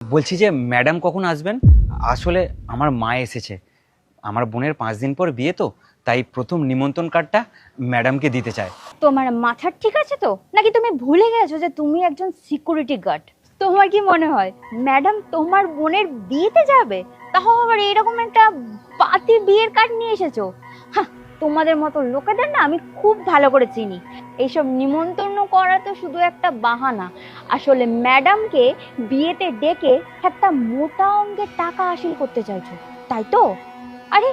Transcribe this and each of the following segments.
বলছি যে ম্যাডাম কখন আসবেন? আসলে আমার মা এসেছে, আমার বোনের 5 দিন পর বিয়ে, তো তাই প্রথম নিমন্ত্রণ কার্ডটা ম্যাডামকে দিতে চায়। তোমার মাথা ঠিক আছে তো, নাকি তুমি ভুলে গেছো যে তুমি একজন সিকিউরিটি গার্ড? তোমার কি মনে হয় ম্যাডাম তোমার বোনের বিয়েতে যাবে, তাও আবার এরকম একটা পাতি বিয়ের কার্ড নিয়ে এসেছো? হ্যাঁ, তোমাদের মতো লোকেদের না আমি খুব ভালো করে চিনি। এইসব নিমন্ত্রণ করা তো শুধু একটা বাহানা। আসলে ম্যাডামকে বিয়েতে ডেকে একটা মোটা অঙ্কের টাকা হাসিল করতে চাইছো, তাই তো? আরে,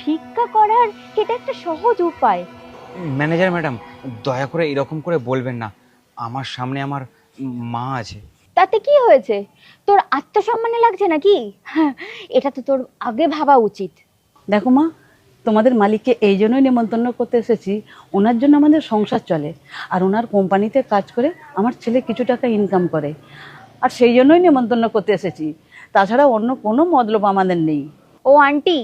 ভিক্ষা করার এটা একটা সহজ উপায়। ম্যানেজার ম্যাডাম, দয়া করে এরকম করে বলবেন না, আমার সামনে আমার মা আছে। তাতে কি হয়েছে? তোর আত্মসম্মানে লাগছে নাকি? হ্যাঁ, এটা তো তোর আগে ভাবা উচিত। দেখো মা, তোমাদের মালিককে এই জন্যই নেমন্তন্ন করতে এসেছি, ওনার জন্য আমাদের সংসার চলে, আর ওনার কোম্পানিতে কাজ করে আমার ছেলে কিছু টাকা ইনকাম করে, আর সেই জন্যই নেমন্তন্ন করতে এসেছি। তাছাড়া অন্য কোনো মতলব আমাদের নেই। ও আন্টি,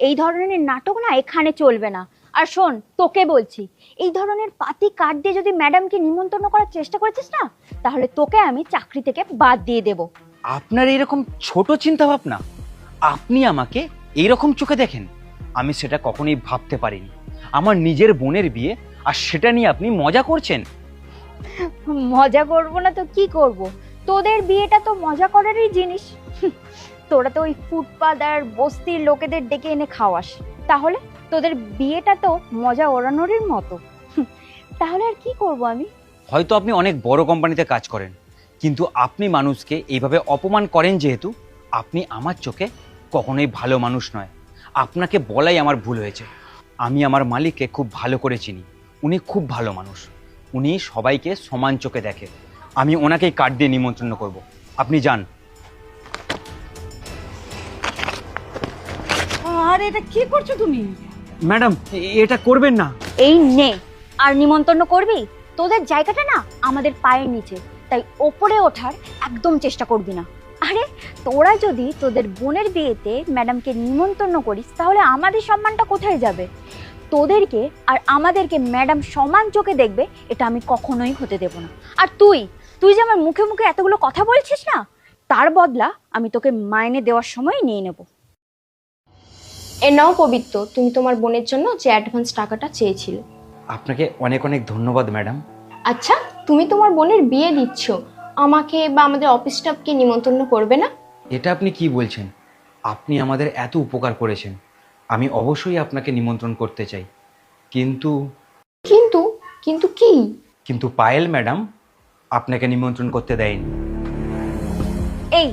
এই ধরনের নাটক না এখানে চলবে না। আর শোন, তোকে বলছি, এই ধরনের পাতি কার্ড দিয়ে যদি ম্যাডামকে নিমন্ত্রণ করার চেষ্টা করেছিস না, তাহলে তোকে আমি চাকরি থেকে বাদ দিয়ে দেব। আপনার এরকম ছোট চিন্তা ভাবনা, আপনি আমাকে এইরকম চোখে দেখেন, আমি সেটা কখনোই ভাবতে পারিনি। আমার নিজের বোনের বিয়ে, আর সেটা নিয়ে আপনি মজা করছেন। মজা করব না তো কি করব? তোদের বিয়েটা তো মজা করারই জিনিস। তোরা তো ওই ফুটপাত আর বস্তির লোকেদের ডেকে এনে খাওয়াস, তাহলে তোদের বিয়েটা তো মজা ওড়ানোরই মতো। তাহলে আর কি করব আমি? হয়তো আপনি অনেক বড় কোম্পানিতে কাজ করেন, কিন্তু আপনি মানুষকে এইভাবে অপমান করেন, যেহেতু আপনি আমার চোখে কখনোই ভালো মানুষ নয়। আপনাকে বলাই আমার ভুল হয়েছে। আমি আমার মালিককে খুব ভালো করে চিনি, উনি খুব ভালো মানুষ, উনি সবাইকে সমান চোখে দেখে। আমি ওনাকেই কার্ড দিয়ে নিমন্ত্রণ করব, আপনি যান। আর এটা কি করছো তুমি? ম্যাডাম, এটা করবেন না। এই নে, আর নিমন্ত্রণ করবি? তোদের জায়গাটা না আমাদের পায়ের নিচে, তাই ওপরে ওঠার একদম চেষ্টা করবি না। আরে, তোরা যদি তোদের বোনের বিয়েতে ম্যাডামকে নিমন্ত্রণ করিস, তাহলে আমাদের সম্মানটা কোথায় যাবে? তোদেরকে আর আমাদেরকে ম্যাডাম সমান চোখে দেখবে, এটা আমি কখনোই হতে দেব না। আর তুই তুই যে আমার মুখে মুখে এতগুলো কথা বলছিস না, তার বদলা আমি তোকে মাইনে দেওয়ার সময় নিয়ে নেব। এ নাও পবিত্র, তুমি তোমার বোনের জন্য যে অ্যাডভান্স টাকাটা চেয়েছিলে। আপনাকে অনেক অনেক ধন্যবাদ ম্যাডাম। আচ্ছা, তুমি তোমার বোনের বিয়ে দিচ্ছ, আমাকে বা আমাদের অফিস স্টাফকে নিমন্ত্রণ করবে না? এটা আপনি কি বলছেন? আপনি আমাদের এত উপকার করেছেন, আমি অবশ্যই আপনাকে নিমন্ত্রণ করতে চাই, কিন্তু কিন্তু কিন্তু কি? কিন্তু পায়েল ম্যাডাম আপনাকে নিমন্ত্রণ করতে দেয়নি। এই,